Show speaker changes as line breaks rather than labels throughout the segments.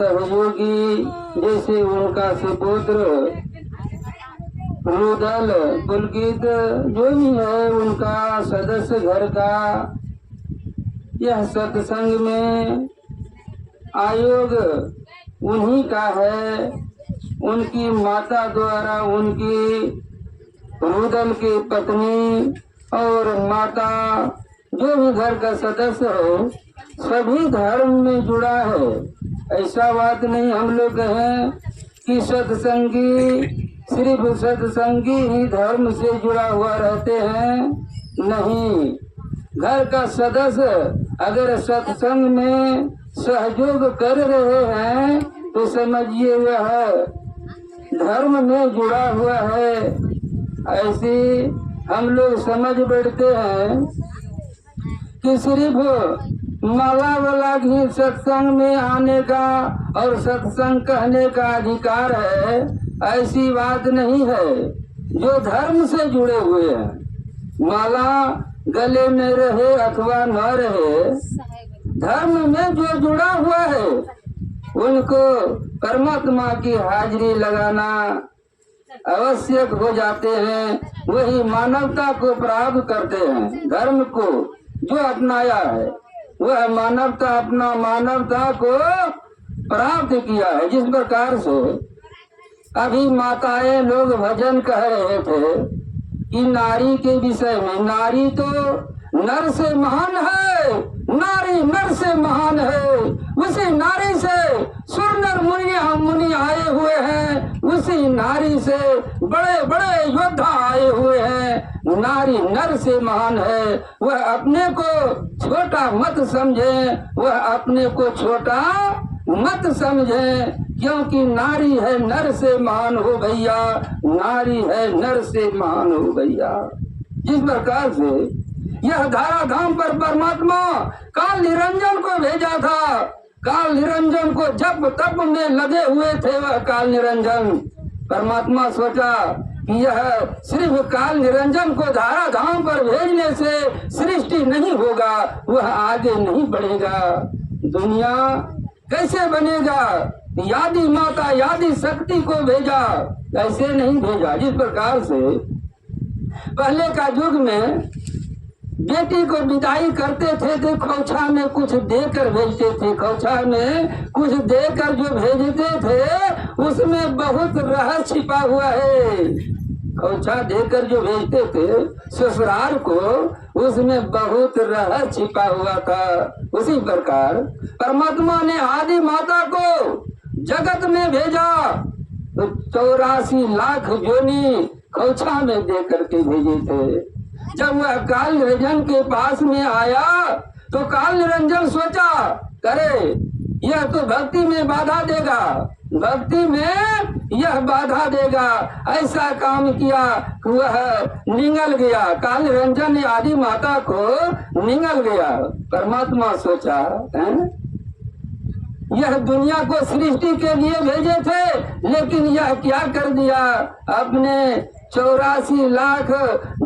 सहयोगी जैसे उनका सुपुत्र रुदल पुलकित जो भी है उनका सदस्य घर का यह सत्संग में आयोग उन्हीं का है। उनकी माता द्वारा उनकी रुदल की पत्नी और माता जो भी घर का सदस्य हो सभी धर्म में जुड़ा है। ऐसा बात नहीं हम लोग कहें कि सत्संगी सिर्फ सत्संगी ही धर्म से जुड़ा हुआ रहते हैं। नहीं, घर का सदस्य अगर सत्संग में सहयोग कर रहे हैं तो समझिए वह धर्म में जुड़ा हुआ है। ऐसे हम लोग समझ बैठते हैं कि सिर्फ माला वाला ही सत्संग में आने का और सत्संग कहने का अधिकार है, ऐसी बात नहीं है। जो धर्म से जुड़े हुए हैं, माला गले में रहे अथवा न रहे, धर्म में जो जुड़ा हुआ है उनको परमात्मा की हाजिरी लगाना आवश्यक हो जाते हैं। वही मानवता को प्राप्त करते हैं। धर्म को जो अपनाया है वह अपना मानवता को प्राप्त किया है। जिस प्रकार से अभी माताएं लोग भजन कह रहे थे कि नारी के विषय में, नारी तो नर से महान है, नारी नर से महान है। उसी नारी से सुर नर मुनि आए हुए हैं, उसी नारी से बड़े बड़े योद्धा आए हुए हैं। नारी नर से महान है। वह अपने को छोटा मत समझे, वह अपने को छोटा मत समझे, क्योंकि नारी है नर से महान हो भैया, नारी है नर से महान हो भैया। जिस प्रकार से यह धारा धाम पर परमात्मा काल निरंजन को भेजा था, काल निरंजन को जप तप में लगे हुए थे वह काल निरंजन। परमात्मा सोचा कि यह सिर्फ काल निरंजन को धारा धाम पर भेजने से सृष्टि नहीं होगा, वह आगे नहीं बढ़ेगा। दुनिया कैसे बनेगा? यादी माता यादी शक्ति को भेजा, ऐसे नहीं भेजा। जिस प्रकार से पहले का युग में बेटी को विदाई करते थे तो खौछा में कुछ देकर भेजते थे। खौछा में कुछ देकर जो भेजते थे उसमें बहुत रहस्य छिपा हुआ है। खौछा देकर जो भेजते थे ससुराल को, उसमें बहुत रहस्य छिपा हुआ था। उसी प्रकार परमात्मा ने आदि माता को जगत में भेजा तो 84 लाख योनि खौछा में दे करके भेजे थे। जब वह काल निरंजन के पास में आया तो काल निरंजन सोचा करे यह तो भक्ति में बाधा देगा, भक्ति में यह बाधा देगा। ऐसा काम किया, वह निगल गया। काल निरंजन ने आदि माता को निगल गया। परमात्मा सोचा यह दुनिया को सृष्टि के लिए भेजे थे, लेकिन यह क्या कर दिया, अपने 84 लाख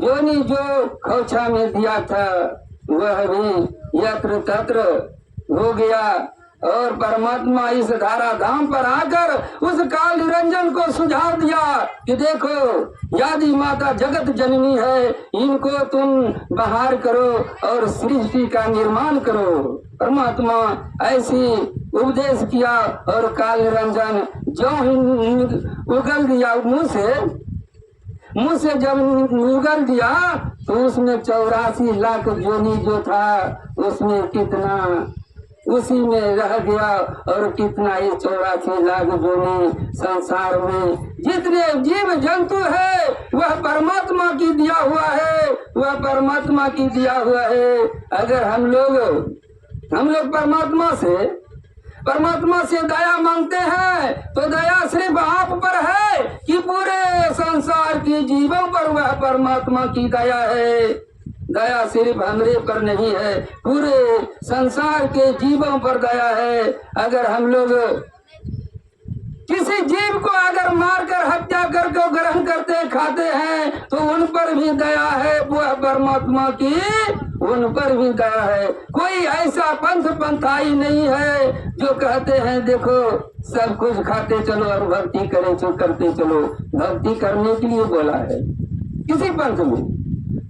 योनि जो खौछा में दिया था वह भी यत्र तत्र हो गया। और परमात्मा इस धारा धाम पर आकर उस काल निरंजन को सुझाव दिया कि देखो यादी माता जगत जननी है, इनको तुम बाहर करो और सृष्टि का निर्माण करो। परमात्मा ऐसी उपदेश किया और काल निरंजन जो ही उगल दिया मुंह से जब उगल दिया तो उसमें 84 लाख योनि जो था उसमें कितना उसी में रह गया। और कितना ये 84 लाख योनि संसार में जितने जीव जंतु है वह परमात्मा की दिया हुआ है, वह परमात्मा की दिया हुआ है। अगर हम लोग परमात्मा से दया मांगते हैं तो दया सिर्फ आप पर है कि पूरे संसार के जीवों पर वह परमात्मा की दया है। दया सिर्फ हमरे पर नहीं है, पूरे संसार के जीवों पर दया है। अगर हम लोग किसी जीव को अगर मारकर हत्या करके ग्रहण करते खाते हैं तो उन पर भी दया है, वह परमात्मा की उन पर भी दया है। कोई ऐसा पंथ पंथाई नहीं है जो कहते हैं देखो सब कुछ खाते चलो और भक्ति करते चलो। भक्ति करने के लिए बोला है किसी पंथ में,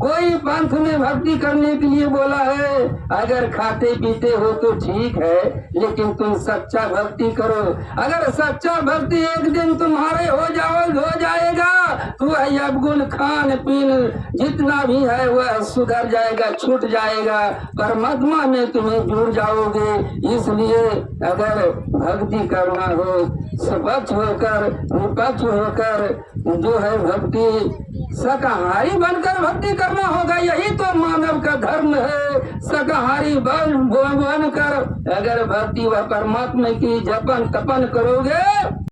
कोई पंथ में भक्ति करने के लिए बोला है। अगर खाते पीते हो तो ठीक है, लेकिन तुम सच्चा भक्ति करो। अगर सच्चा भक्ति एक दिन तुम्हारे हो जाएगा तो वह अवगुण खान पीन जितना भी है वह सुधर जाएगा, छूट जाएगा, परमात्मा में तुम्हें जुड़ जाओगे। इसलिए अगर भक्ति करना हो स्वच्छ होकर निष्पक्ष होकर जो है भक्ति शाकाहारी बनकर भक्ति करना होगा। यही तो मानव का धर्म है। शाकाहारी बनकर अगर भक्ति व परमात्मा की जपन तपन करोगे